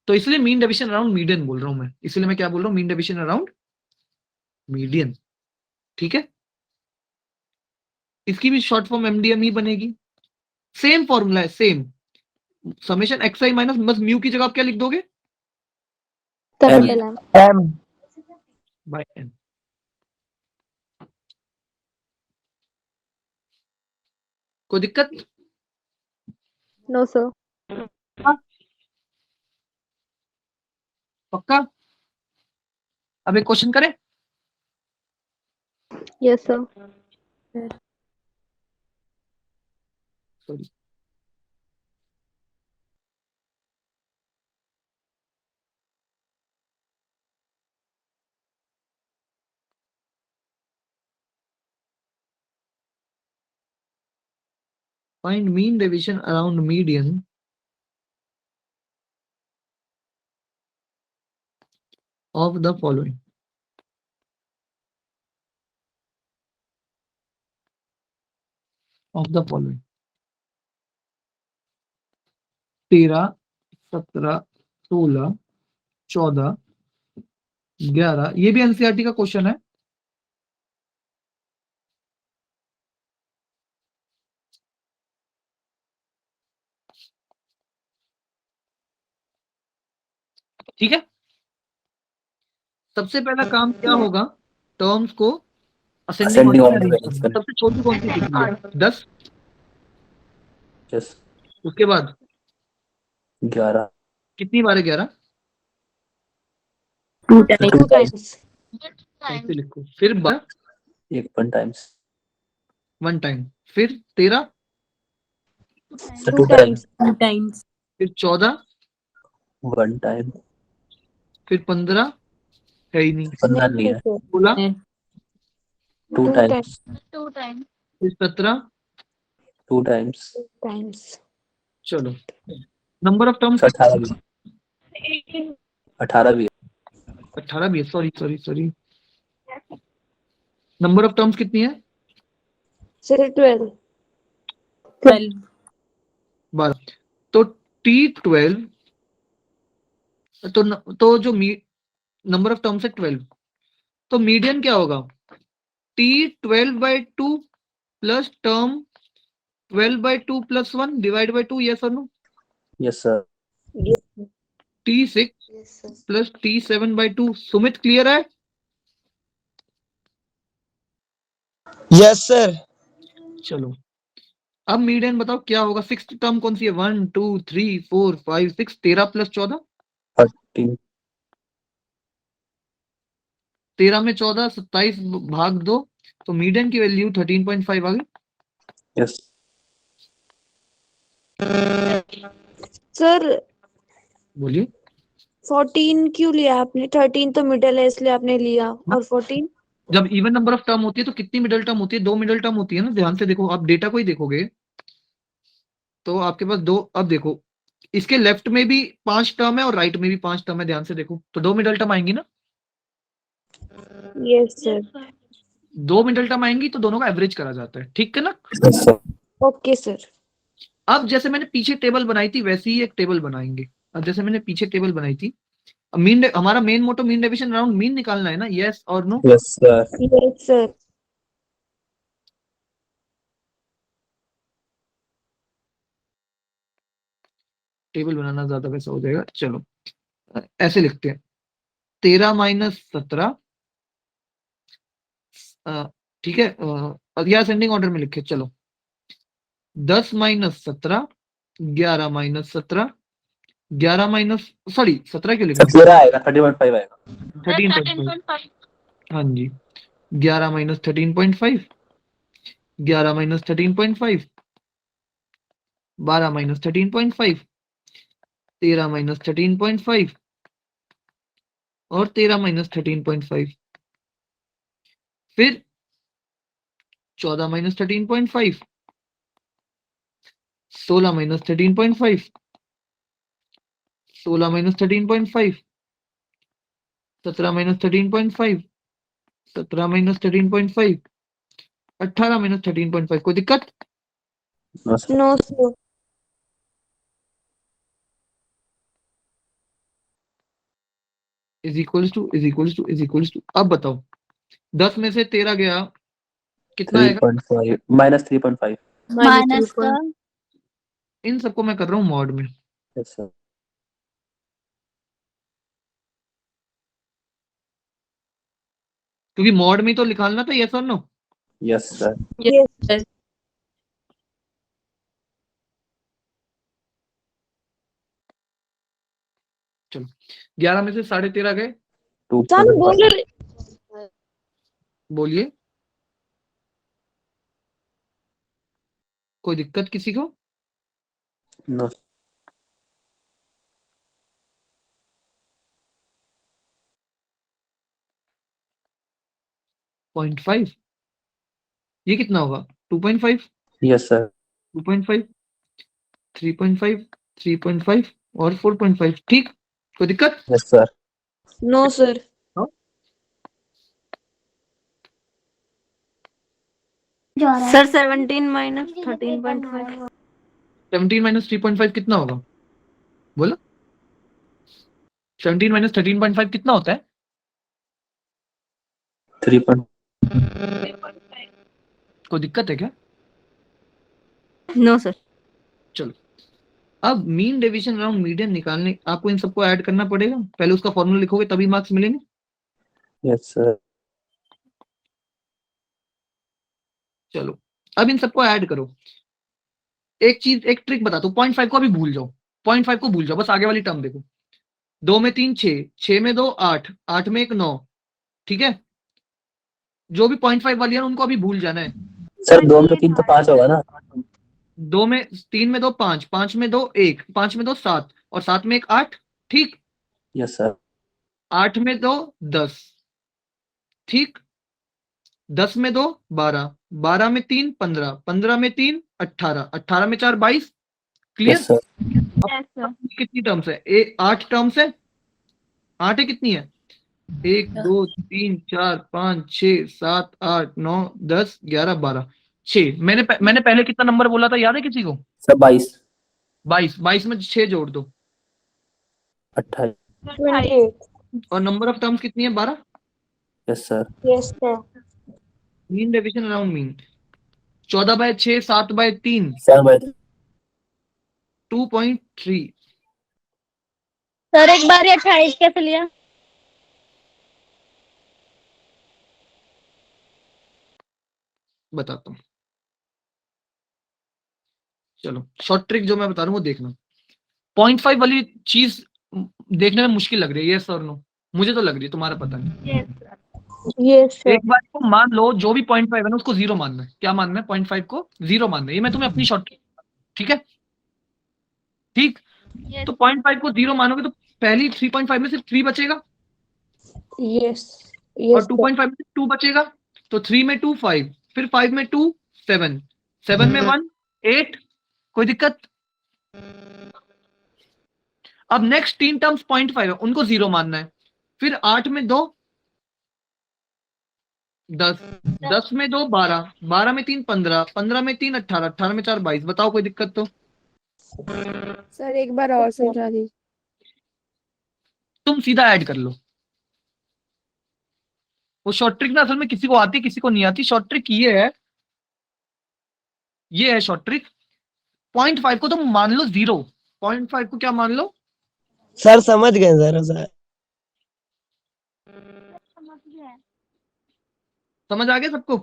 तो इसलिए मीन डेविएशन अराउंड मीडियन बोल रहा हूं मैं। इसलिए मैं क्या बोल रहा हूं? मीन डेविएशन अराउंड मीडियन, ठीक है? इसकी भी शॉर्ट फॉर्म एमडीएम ही बनेगी। सेम फॉर्मूला है, सेम समेशन xi माइनस बस म्यू की जगह आप क्या लिख दोगे? Capital M. M. By n। कोई दिक्कत? No, sir. पक्का? अब एक क्वेश्चन करें? Yes, sir. Sorry, find mean deviation around median of the following. Of the following 13, 17, 16, 14, 11, ये भी एनसीईआरटी का क्वेश्चन है। ठीक है, सबसे पहला काम क्या होगा? टर्म्स को असेंडिंग Ascending ऑर्डर में order अरेंज arrange करना। करना। सबसे छोटी कौन सी दिखती है? 10। Yes. उसके बाद 11. कितनी बार है? 11। Two Two times. ऐसे लिखो। फिर 12 1 times. 1 टाइम। फिर 13, So Two 2 times. Two times. फिर 14, 1 time. फिर 15 है ही नहीं, 15 नहीं है. 16, 2 Two times. फिर 17। 2 times. Times. चलो, नंबर ऑफ टर्म्स So 18 भी. 18 भी है. 18 भी है। सॉरी, नंबर ऑफ टर्म्स कितनी है? Sir, 12. 12। तो T12, तो जो नंबर ऑफ टर्म्स है 12, तो मीडियन क्या होगा? T12/2 plus term 12/2 plus 1 divide by 2। Yes और no? Yes, sir. T6 Yes, sir. Plus T7/2। Sumit clear है? Yes, sir. चलो, अब मीडियन बताओ क्या होगा? 6th टर्म कौन सी है? 1 2 3 4 5 6। 13 प्लस 14, 13. 13 में 14, 27 भाग 2, तो मीडियन की वैल्यू 13.5 आ गई। Yes. Sir, बोलिए। 14 क्यों लिया आपने? 13 तो मिडल है इसलिए आपने लिया, और 14? जब इवन नंबर ऑफ टर्म होती है तो कितनी मिडल टर्म होती है? 2 मिडल टर्म होती है ना। ध्यान से देखो, आप डेटा को ही देखोगे तो आपके पास 2। अब देखो, इसके लेफ्ट में भी 5 टर्म है और राइट में भी 5 टर्म है। ध्यान से देखो तो 2 मिडल टर्म आएंगी ना। Yes, sir. 2 मिडल टर्म आएंगी तो दोनों का एवरेज करा जाता है, ठीक है ना? Yes, sir. Okay, sir. अब जैसे मैंने पीछे टेबल बनाई थी वैसे ही एक टेबल बनाएंगे। अब जैसे मैंने पीछे टेबल बनाई थी, मीन, हमारा main motto mean deviation around mean निकालना है ना। यस और no? Yes, sir. Yes, sir. Table बनाना ज्यादा वैसा हो जाएगा। चलो, ऐसे लिखते हैं 13 माइनस 17, ठीक है, या असेंडिंग ऑर्डर में लिखे। चलो, 10 माइनस 17, 11 माइनस 17, 11 माइनस, सॉरी 17 क्यों लिखा? 17 आएगा, 30.5 आएगा. 13.5। हाँ जी, 11 माइनस 13.5, 11 माइनस 13.5, 12 माइनस 13.5, 13 माइनस 13.5, और 13 माइनस 13.5, फिर 14 minus 13.5, 16 minus 13.5, 16 minus 13.5, 17 minus 13.5, 17 minus 13.5, 18 minus 13.5। कोई दिक्कत? No sir. No sir. Is equals to is equals to is equals to. अब बताओ 10 में से 13 गया, कितना आएगा? 3.5 माइनस 3.5। माइनस का इन सबको मैं कर रहा हूँ मॉड में। Yes sir. क्योंकि मॉड में तो निकालना था, यस और no. Yes sir. Yes sir. चलो 11 में से 13.5 गए, चालू बोल 2.5। रहे। बोलिए। कोई दिक्कत किसी को? नो 0.5, ये कितना होगा? 2.5, यस सर। 2.5, 3.5, 3.5 और 4.5। ठीक, कोई दिक्कत? Yes sir. No sir. Sir 17 minus 13.5। 17 minus 3.5 कितना होगा? बोलो। 17 माइनस 13.5 कितना होता है? 3. कोई दिक्कत है क्या? No sir. चलो, अब मीन डेविएशन अराउंड मीडियन निकालने आपको इन सबको ऐड करना पड़ेगा। पहले उसका फॉर्मूला लिखोगे तभी मार्क्स मिलेंगे। Yes sir. चलो अब इन सबको ऐड करो। एक चीज, एक ट्रिक बताता हूँ, 0.5 को अभी भूल जाओ, 0.5 को भूल जाओ, बस आगे वाली टर्म देखो। 2 में 3 6, 6 में 2 8, 8 में 1 9। ठीक है, जो भी 0.5 वाली है उनको अभी भूल जाना है। सर 2 में 3 तो 5 होगा ना। 2 में 3 में 2 5, 5 में 2 1, 5 में 2 7 और 7 में 1 8। ठीक, यस सर। 8 में 2 10। ठीक, 10 में 2 12, 12 में 3 15, 15 में 3 18, 18 में 4 22। क्लियर? Yes sir. अब कितनी टर्म्स है? 8 टर्म्स है। 8 है, कितनी है? 1 2 3 4 5 6 7 8 9 10 11 12 6। मैंने पहले कितना नंबर बोला था, याद है किसी को? सर 22। 22। 22 में 6 जोड़ दो 28। 28। और नंबर ऑफ टर्म्स कितनी है? 12। Yes sir. Yes sir. Mean deviation around mean 14/6 7/3 7/3। 2.3। Sir एक बार ये 28 कैसे लिया? बताता हूँ, चलो शॉर्ट ट्रिक जो मैं बता रहा हूँ वो देखना। 0.5 वाली चीज देखने में मुश्किल लग रही है, यस और नो? मुझे तो लग रही है, तुम्हारा पता नहीं। Yes sir. एक बार को मान लो, जो भी 0.5 है ना उसको जीरो मानना है। क्या मानना है? 0.5 को जीरो मानना है। ये मैं तुम्हें अपनी शॉर्ट, ठीक है? ठीक, तो 0.5 को जीरो मानोगे तो पहली 3.5 में सिर्फ 3 बचेगा यस। और यस सर। 2.5 में 2 बचेगा। तो 3 में 2 5, फिर 5 में 2 7, 7 में 1 8। कोई दिक्कत? अब नेक्स्ट 3 टर्म्स 0.5 है, उनको जीरो मानना है। फिर 8 में 2 10, 10 में 2 12, 12 में 3 15, 15 में 3 18, 18 में 4 22। बताओ कोई दिक्कत तो? सर एक बार और समझा दीजिए। तुम सीधा ऐड कर लो। वो शॉर्ट ट्रिक ना असल में किसी को आती किसी को नहीं आती। शॉर्ट ट्रिक ये है शॉर्ट ट्रिक। 0.5 को तुम मान लो जीरो। 0.5 को क्या मान लो? सर समझ गए सर। समझ आ गया सबको?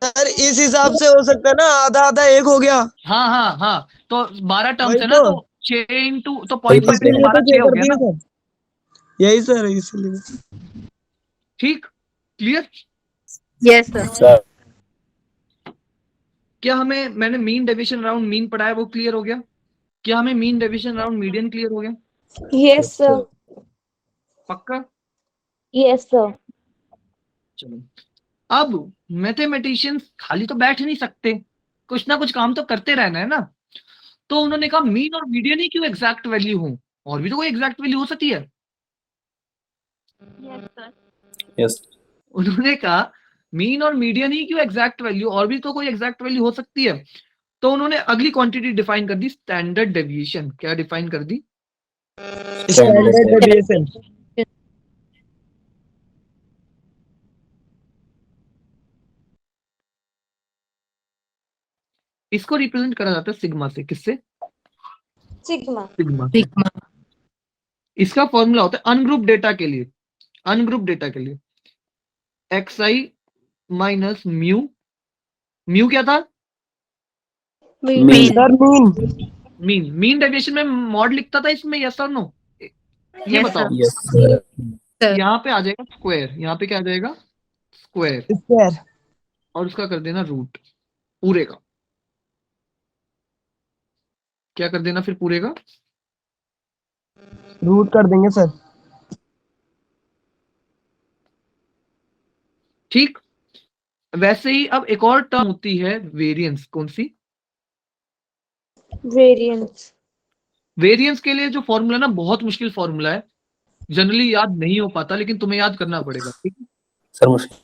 सर इस हिसाब से हो सकता है ना, आधा आधा एक हो गया। हाँ हाँ हाँ, तो 12 टर्म्स वही है ना, तो, तो 6 इंटू तो 0.5 वही इंटू इसीलिए 12 तो 6 छह हो कर गया दिए ना। सर। यही सर, इसलिए। ठीक, क्लियर? Yes sir. सर। क्या हमें, मैंने मीन डेविएशन अराउंड मीन पढ़ाया वो क्लियर हो गया? क्या हमें mean deviation around median clear हो गया? Yes sir. पक्का? Yes sir. चलो, अब मैथमेटिशियंस खाली तो बैठ नहीं सकते, कुछ ना कुछ काम तो करते रहना है ना। तो उन्होंने कहा मीन और मीडियन ही क्यों एग्जैक्ट वैल्यू हो, और भी तो कोई एग्जैक्ट वैल्यू हो सकती है। Yes sir. यस उन्होंने कहा मीन और मीडियन ही क्यों एग्जैक्ट वैल्यू, और भी तो कोई एग्जैक्ट वैल्यू हो सकती है। तो उन्होंने अगली क्वांटिटी डिफाइन कर दी, स्टैंडर्ड डेविएशन। क्या डिफाइन कर दी? Standard deviation. इसको रिप्रेजेंट करा जाता है सिग्मा से। किससे? सिग्मा। सिग्मा से। इसका फॉर्मूला होता है अनग्रुप डेटा के लिए, अनग्रुप डेटा के लिए xi माइनस म्यू। म्यू क्या था? Mean sir mean. Mean. Mean deviation में मॉड लिखता था इसमें, यस और नो? ये बताओ। यस सर यहाँ पे आ जाएगा स्क्वायर, यहाँ पे क्या आ जाएगा? Square, square. और उसका कर देना रूट पूरे का। क्या कर देना फिर पूरे का? रूट कर देंगे सर। ठीक। वैसे ही अब एक और टर्म होती है वेरिएंस। कौन सी? वेरिएंस। वेरिएंस के लिए जो फॉर्मूला ना, बहुत मुश्किल फॉर्मूला है, जनरली याद नहीं हो पाता, लेकिन तुम्हें याद करना पड़ेगा। ठीक है? सर मुश्किल।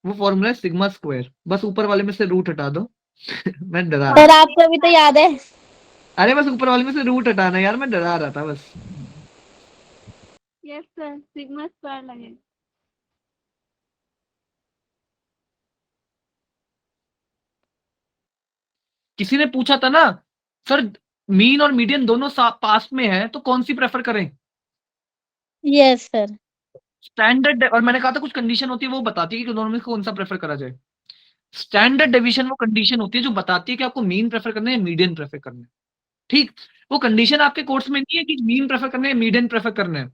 वो फॉर्मूला है सिग्मा स्क्वायर। बस ऊपर वाले में से रूट हटा दो। मैं डरा रहा सर आपको भी तो याद है। अरे बस ऊपर वाले में से रूट हटाना यार, मैं डरा रहा था बस। यस सर, सिग्मा स्क्वायर लगेगा। किसी ने पूछा था ना सर, मीन और मीडियन दोनों पास में है तो कौन सी प्रेफर करें? Yes sir. स्टैंडर्ड, और मैंने कहा था कुछ कंडीशन होती है वो बताती है कि दोनों में से कौन सा प्रेफर करा जाए। स्टैंडर्ड डेविएशन वो कंडीशन होती है जो बताती है कि आपको मीन प्रेफर करना है या मीडियन प्रेफर करना है। ठीक। वो कंडीशन आपके कोर्स में नहीं है कि मीन प्रेफर करना है या मीडियन प्रेफर करना है।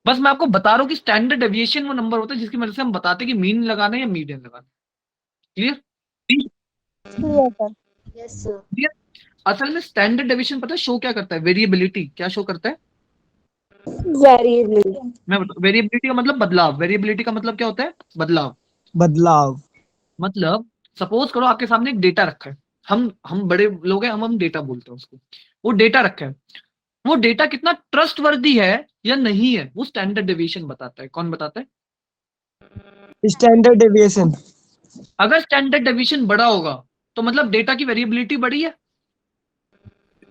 बस मैं आपको बता रहा हूँ कि स्टैंडर्ड डेविएशन वो नंबर होता है जिसकी वजह से हम बताते हैं कि मीन लगाना है या मीडियन लगाना है। Clear? Yes sir. Yes sir. Clear? असल में स्टैंडर्ड डेविएशन पता है शो क्या करता है? वेरिएबिलिटी। क्या शो करता है? वेरिएबल। मैं बताऊं, वेरिएबिलिटी का मतलब बदलाव। वेरिएबिलिटी का मतलब क्या होता है? बदलाव। बदलाव। मतलब सपोज करो आपके सामने एक डेटा रखा है, हम बड़े लोग हैं, हम डेटा बोलते हैं उसको। वो डेटा रखा है, वो डेटा कितना ट्रस्टवर्दी है या नहीं है, वो स्टैंडर्ड डेविएशन बताता है। कौन बताता है? Standard deviation. अगर स्टैंडर्ड डेविएशन बड़ा होगा तो मतलब डेटा की वेरिएबिलिटी बड़ी है,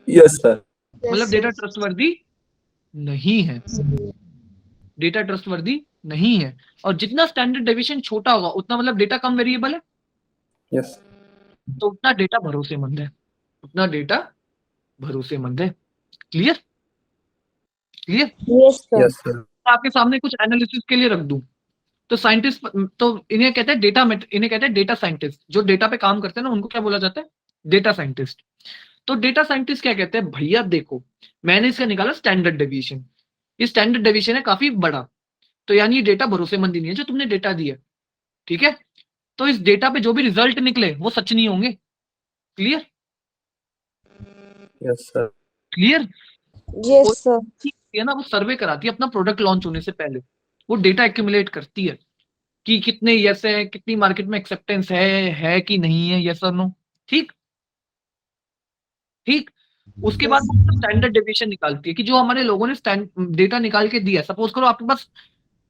यस सर मतलब डेटा ट्रस्टवर्दी नहीं है। डेटा ट्रस्टवर्दी नहीं है। और जितना स्टैंडर्ड डेविएशन छोटा होगा उतना मतलब डेटा कम वेरिएबल है, यस तो उतना डेटा भरोसेमंद है, उतना डेटा भरोसेमंद है। Clear? Clear? Yes sir. Yes sir आपके सामने कुछ एनालिसिस के लिए रख दूं तो साइंटिस्ट, तो इन्हें कहते हैं इन्हें कहते हैं डेटा साइंटिस्ट। जो डेटा पे काम करते हैं ना उनको क्या बोला जाता है? Data scientist. तो डेटा साइंटिस्ट क्या कहते हैं? भैया देखो, मैंने इसका निकाला स्टैंडर्ड डेविएशन, ये स्टैंडर्ड डेविएशन है काफी बड़ा, तो यानी ये डेटा भरोसेमंद ही नहीं है जो तुमने डेटा दिया। ठीक है? तो इस डेटा पे जो भी रिजल्ट निकले वो सच नहीं होंगे। Clear? Yes sir clear? Yes sir. है ना, वो सर्वे कराती है अपना प्रोडक्ट लॉन्च होने से पहले, वो डेटा एक्यूमुलेट करती है कि कितने यस है, कितनी मार्केट में एक्सेप्टेंस है कि नहीं है, यस और नो। ठीक। ठीक। उसके बाद वो स्टैंडर्ड डेविएशन निकालती है कि जो हमारे लोगों ने डेटा निकाल के दिया। सपोज करो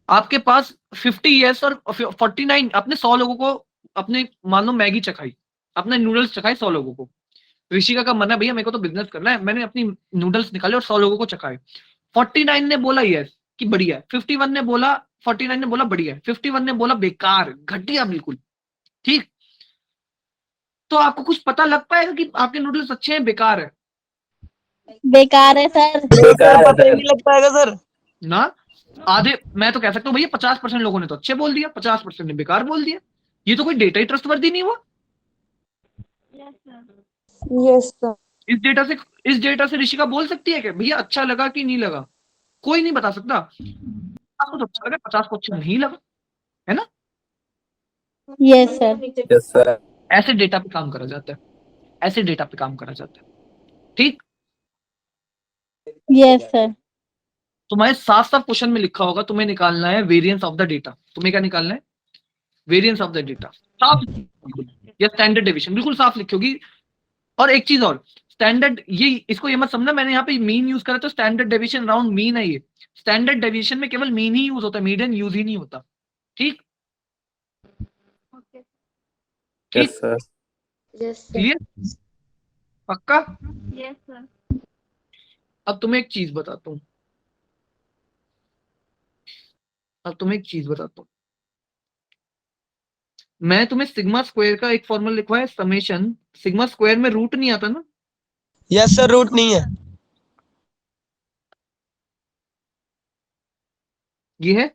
आपके पास 50 यस और 49, अपने 100 लोगों को, अपने मान लो मैगी चखाई, अपने नूडल्स चखाए 100 लोगों को। ऋषिका का मन है भैया मेरे को तो बिजनेस करना है, मैंने अपनी नूडल्स निकाले और 100 लोगों को चखाए। 49 ने बोला यस कि बढ़िया है, 51 ने बोला, 49 ने बोला बढ़िया है, 51 ने बोला बेकार, घटिया बिल्कुल। ठीक। तो आपको कुछ पता लग पाएगा कि आपके नूडल्स अच्छे हैं बेकार है? बेकार है सर। बेकार है पता ही सर नहीं लग पाएगा सर। ना आधे, मैं तो कह सकता हूँ भैया 50% लोगों ने तो अच्छे बोल दिया, 50% ने बेकार बोल दिया। ये तो कोई डेटा ही ट्रस्टवर्दी नहीं हुआ। Yes sir. Yes sir. इस डेटा से ऋषिका बोल सकती है कि भैया अच्छा लगा कि नहीं लगा? कोई नहीं बता सकता। 50 को तो अच्छा लगा, 50 को अच्छा नहीं लगा, है ना? Yes sir. यस सर ऐसे डेटा पे काम करा जाता है, ऐसे डेटा पे काम करा जाता है। ठीक। Yes sir. तुम्हारे साफ साफ क्वेश्चन में लिखा होगा, तुम्हें निकालना है वेरिएंस ऑफ द डेटा। तुम्हें क्या निकालना है? Variance of the data. साफ या स्टैंडर्ड डेविएशन, बिल्कुल साफ लिखोगी। और एक चीज और, स्टैंडर्ड, ये इसको ये मत समझना मैंने यहाँ पे मीन यूज करा तो स्टैंडर्ड डेविएशन राउंड मीन है। ये स्टैंडर्ड डेविएशन में केवल मीन ही यूज होता है, मीडियन यूज ही नहीं होता। ठीक Yes, sir. Yes, sir. Clear? पक्का? Yes, sir. अब तुम्हें एक चीज बताता हूँ, मैं तुम्हें सिग्मा स्क्वायर का एक फॉर्मूला लिखवाया, समेशन। सिग्मा स्क्वायर में रूट नहीं आता ना? यस सर, रूट नहीं है। ये है,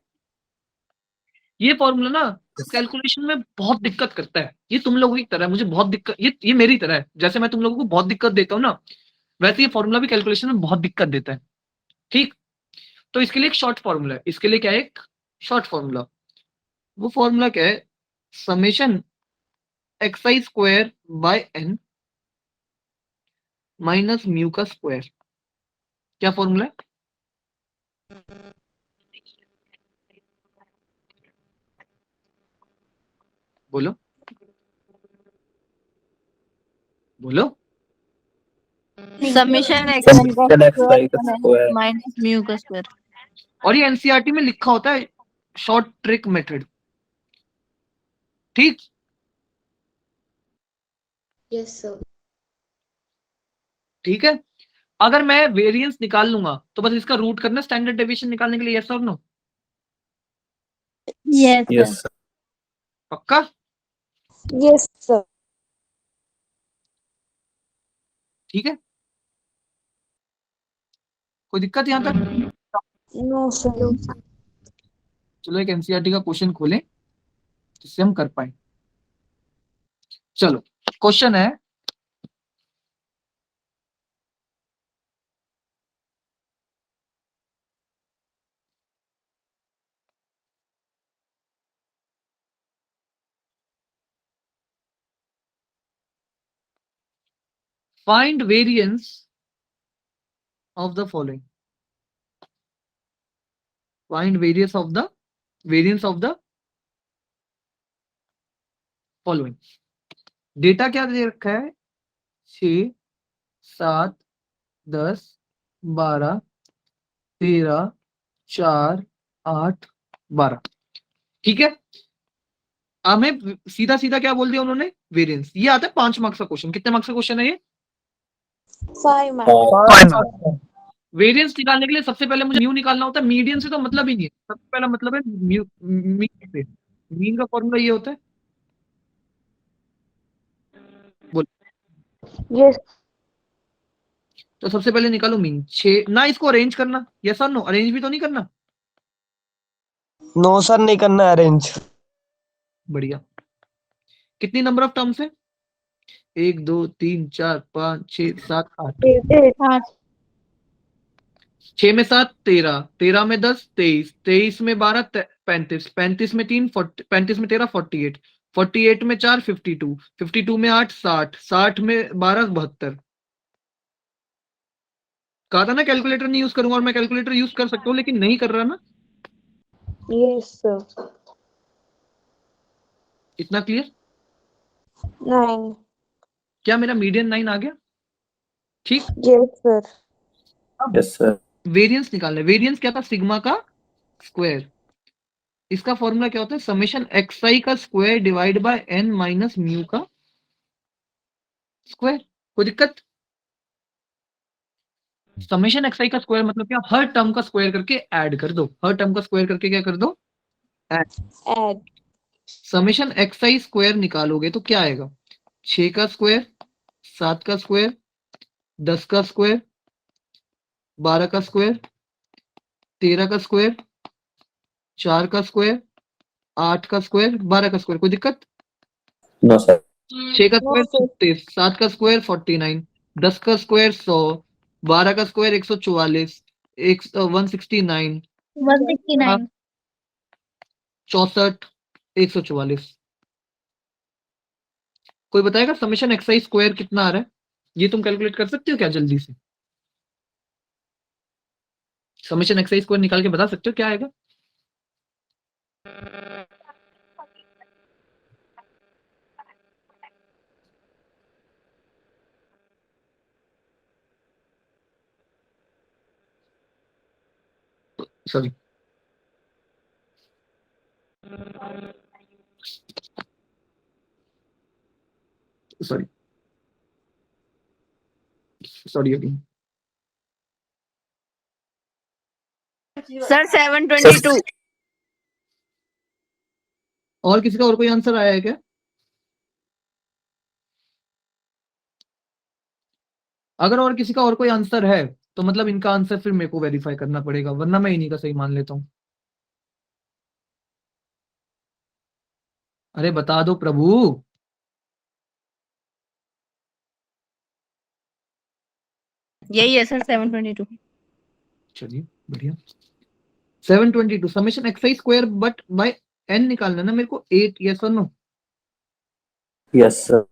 ये फॉर्मूला ना कैलकुलेशन में बहुत दिक्कत करता है। ये तुम लोगों की तरह है, मुझे बहुत दिक्कत, ये मेरी तरह है। जैसे मैं तुम लोगों को बहुत दिक्कत देता हूँ ना, वैसे ये फॉर्मूला भी कैलकुलेशन में बहुत दिक्कत देता है। ठीक, तो इसके लिए एक शॉर्ट फॉर्मूला है। इसके लिए क्या है? एक शॉर्ट फॉर्मूला। वो फॉर्मूला क्या है? Summation xi square by n minus mu का स्क्वायर। क्या फॉर्मूला है? बोलो बोलो। Summation x Summation xi का square. minus mu का square. और ये एनसीईआरटी में लिखा होता है शॉर्ट ट्रिक मेथड। ठीक, Yes, sir. ठीक है। अगर मैं वेरिएंस निकाल लूंगा तो बस इसका रूट करना स्टैंडर्ड डेविएशन निकालने के लिए। यस और no? Yes, sir. Yes, sir. पक्का? Yes, sir. ठीक है, कोई दिक्कत यहां तक? No, sir. चलो एक एनसीईआरटी का क्वेश्चन खोलें जिससे हम कर पाए। चलो, क्वेश्चन है, find variance of the following. Find variance of the following. Data क्या दे रखा है? 6, 7, 10, 12, 13, 4, 8, 12। ठीक है, हमें सीधा सीधा क्या बोल दिया उन्होंने? वेरिएंस। ये आता है 5 मार्क्स का क्वेश्चन। कितने मार्क्स का क्वेश्चन है ये? 5 marks. 5 marks. वेरिएंस निकालने के लिए सबसे पहले मुझे म्यू निकालना होता है। मीडियन से तो मतलब ही नहीं है, सबसे पहला मतलब है म्यू, मीन से। मीन का फॉर्मूला ये होता है, Yes. तो सबसे पहले निकालो मीन। 6 ना, इसको अरेंज करना। यस और नो? अरेंज भी तो नहीं करना? नो सर, नहीं करना है अरेंज। बढ़िया। कितनी नंबर ऑफ टर्म्स है? 1 2 3 4 5 6 7 8। 8. 6 में 7 13, 13 में 10 23, 23 में 12 35, 35 में 3 35 में 13 48, 48 में 4 52, 52 में 8 60, 60 में 12 72। कहा था ना कैलकुलेटर नहीं यूज करूंगा, और मैं कैलकुलेटर यूज कर सकता हूँ लेकिन नहीं कर रहा ना। Yes, sir. इतना क्लियर? 9. क्या मेरा मीडियन 9 आ गया? ठीक, Yes, sir. Yes, sir. Variance निकालना है। वेरिएंस क्या था? सिग्मा का स्क्वायर। इसका फॉर्मूला क्या होता है? समेशन xi का square divide by n minus mu का स्क्वायर। कोई दिक्कत? समेशन xi का स्क्वायर मतलब क्या? हर टर्म का स्क्वायर करके ऐड कर दो। हर टर्म का स्क्वायर करके क्या कर दो? Add. समेशन xi स्क्वायर निकालोगे तो क्या आएगा? 6 का स्क्वायर, 7 का स्क्वायर, 10 का स्क्वायर, 12 का स्क्वायर, 13 का स्क्वायर, 4 का स्क्वायर, 8 का स्क्वायर, 12 का स्क्वायर। कोई दिक्कत? No, sir. 6 का No, स्क्वायर sir. 36, 7 का स्क्वायर 49, 10 का स्क्वायर 100, 12 का स्क्वायर 144, 169, 169. 64, 144। कोई बताएगा समेशन xi स्क्वायर कितना आ रहा है? ये तुम कैलकुलेट कर सकते हो क्या जल्दी से? समेशन एक्स स्क्वायर निकाल के बता सकते हो क्या आएगा? Sorry, sorry sorry again. Sir 722। और किसी का और कोई आंसर आया है क्या? अगर और किसी का और कोई आंसर है तो मतलब इनका आंसर फिर मेरे को वेरीफाई करना पड़ेगा, वरना मैं इन्हीं का सही मान लेता हूँ। अरे बता दो प्रभु। यही है सर 722। चलिए बढ़िया। 722 summation x square but by n निकालना ना मेरे को 8, यस और नो? Yes, sir.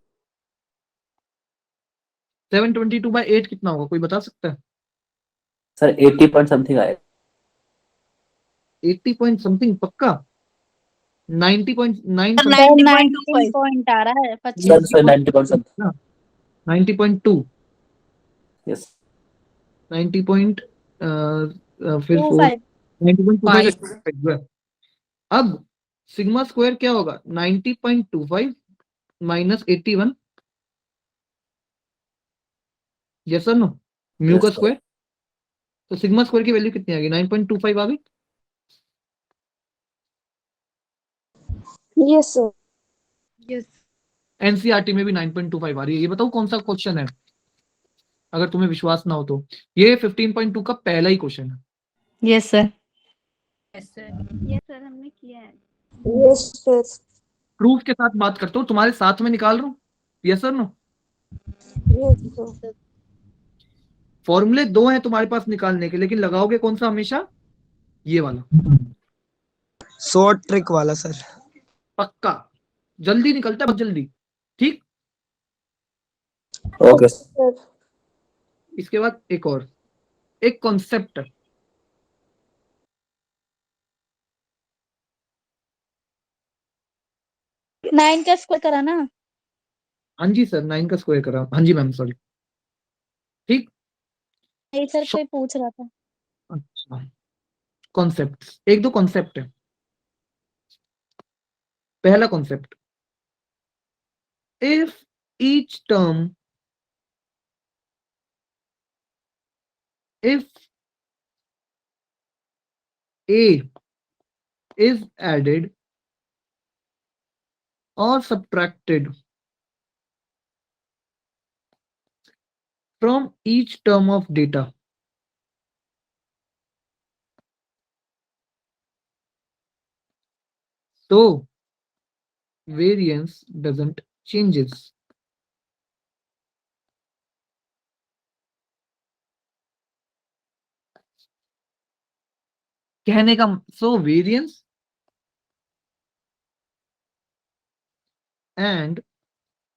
722 बाय 8 कितना होगा, कोई बता सकता है? Sir, 80 point something आएगा. 80 पॉइंट समथिंग पक्का? 90.9 सर something? 90.25 पॉइंट आ रहा है, 25। Sir, 90 point something. 90.2, Yes. 90 point फिर 4 25। 90.25 है। अब सिग्मा स्क्वायर क्या होगा? 90.25 माइनस 81, यस और नो? म्यू Yes, का sir. स्क्वायर, तो सिग्मा स्क्वायर की वैल्यू कितनी आ गई? 9.25 आ गई। Yes sir. यस एनसीईआरटी में भी 9.25 आ रही है। ये बताओ कौन सा क्वेश्चन है, अगर तुम्हें विश्वास ना हो तो? ये 15.2 का पहला ही क्वेश्चन है। Yes sir. ये सर हमने किया है। Yes sir. प्रूफ के साथ बात करता हूँ, तुम्हारे साथ में निकाल रहा हूँ, यस और नो? Yes sir. फॉर्मूले 2 हैं तुम्हारे पास निकालने के, लेकिन लगाओगे कौन सा हमेशा? ये वाला, शॉर्ट ट्रिक वाला सर। पक्का। जल्दी निकलता है, बहुत जल्दी। ठीक, Okay, sir. सर इसके बाद एक और, एक कॉन्सेप्ट। 9 का स्क्वायर करा ना? हाँ जी सर, 9 का स्क्वायर करा। हाँ जी मैम, सॉरी। ठीक, नहीं सर, कोई पूछ रहा था। अच्छा, कॉन्सेप्ट, एक दो कॉन्सेप्ट है। पहला concept, if each term, if a is added or subtracted from each term of data, so variance doesn't changes. कहने का so variance and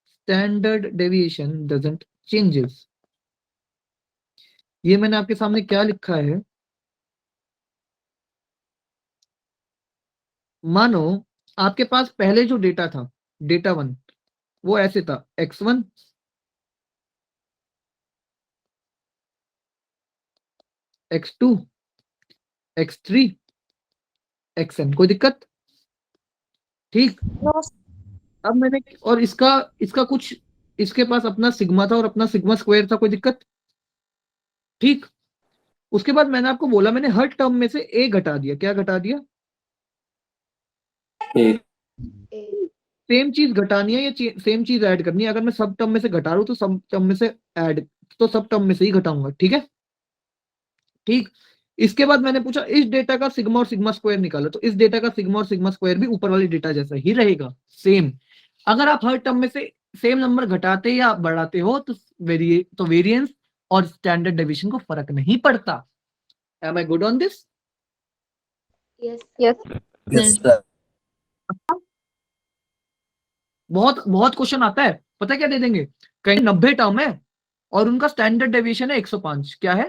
standard deviation doesn't changes. ये मैंने आपके सामने क्या लिखा है? मानो आपके पास पहले जो डेटा था, डेटा 1, वो ऐसे था x1 x2 x3 xn, कोई दिक्कत? ठीक, नो अब मैंने, और इसका इसका कुछ, इसके पास अपना सिग्मा था और अपना सिग्मा स्क्वायर था, कोई दिक्कत? ठीक, उसके बाद मैंने आपको बोला, मैंने हर टर्म में से ए घटा दिया। क्या घटा दिया? Okay. सेम चीज घटानी है या सेम चीज ऐड करनी है? अगर मैं सब टर्म में से घटा रहा हूं तो सब टर्म में से ऐड, तो सब टर्म में से ही घटाऊंगा। ठीक है, ठीक। इसके बाद मैंने पूछा इस डेटा का सिग्मा और सिग्मा स्क्वायर निकालो, तो इस डेटा का सिग्मा और सिग्मा स्क्वायर भी ऊपर वाले डेटा जैसा ही रहेगा, सेम। अगर आप हर टर्म में से सेम नंबर घटाते या बढ़ाते हो तो वेरिएंस और स्टैंडर्ड डेविएशन को फर्क नहीं पड़ता। Am I good on this? Yes yes Yes, sir. बहुत बहुत क्वेश्चन आता है, पता है क्या दे देंगे? कहीं 90 टर्म है और उनका स्टैंडर्ड डेविएशन है 105। क्या है?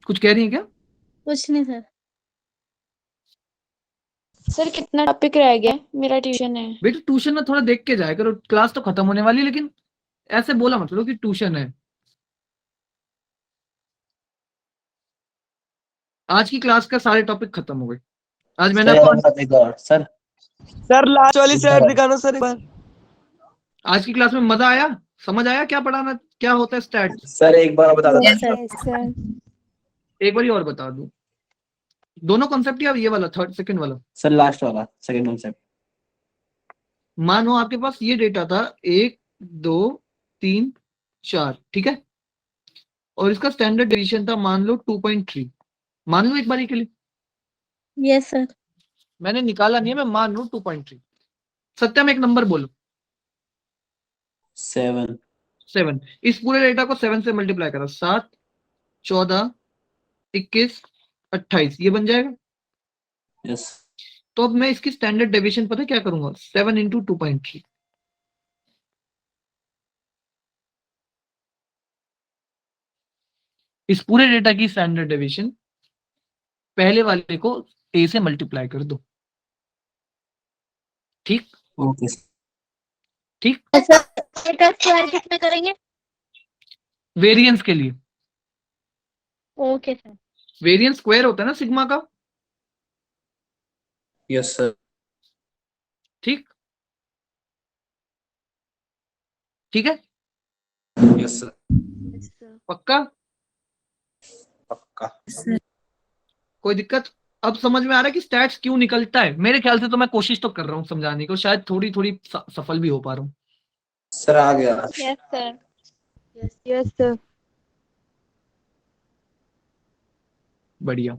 कुछ कह रही है क्या? कुछ नहीं सर। सर कितना टॉपिक रह गया है? मेरा ट्यूशन है। बेटा ट्यूशन में थोड़ा देख के जाया करो, क्लास तो खत्म होने वाली है, लेकिन ऐसे बोला मत लो कि ट्यूशन है। आज की क्लास का सारे टॉपिक खत्म हो गए। आज मैंने सर आपको एक और सर सर लास्ट वाली स्लाइड दिखाना सर एक बार। आज की क्लास में मजा आया, समझ आया क्या पढ़ाना, क्या होता है स्टैट्स? सर एक बार बता दो यस सर। एक बार और बता दूं, दोनों कॉन्सेप्ट या ये वाला थर्ड सेकंड वाला? सर लास्ट वाला सेकंड कॉन्सेप्ट मानो आपके पास ये डेटा था 1 2 3 4, ठीक है, और इसका स्टैंडर्ड डेविएशन था मान लो 2.3। मान लो एक बार के लिए, यस सर। मैंने निकाला नहीं है, मैं मान लूं 2.3। सत्यम एक नंबर बोलो। 7 7। इस पूरे डेटा को 7 से मल्टीप्लाई करो, 7 14 21 28, ये बन जाएगा। यस तो अब मैं इसकी स्टैंडर्ड डेविएशन पता है क्या करूंगा, 7 इंटू 2.3। इस पूरे डेटा की स्टैंडर्ड डेविएशन पहले वाले को a से मल्टीप्लाई कर दो, ठीक? ओके ठीक, सर का स्क्वायर कितने करेंगे? वेरिएंस के लिए। Okay sir. वेरिएंस स्क्वायर होता है ना सिग्मा का, यस सर ठीक? ठीक है, यस सर पक्का? पक्का कोई दिक्कत? अब समझ में आ रहा है कि स्टैट्स क्यों निकलता है? मेरे ख्याल से तो मैं कोशिश तो कर रहा हूँ समझाने को, शायद थोड़ी थोड़ी सफल भी हो पा रहा हूँ। सर आ गया यस सर। Yes sir. बढ़िया।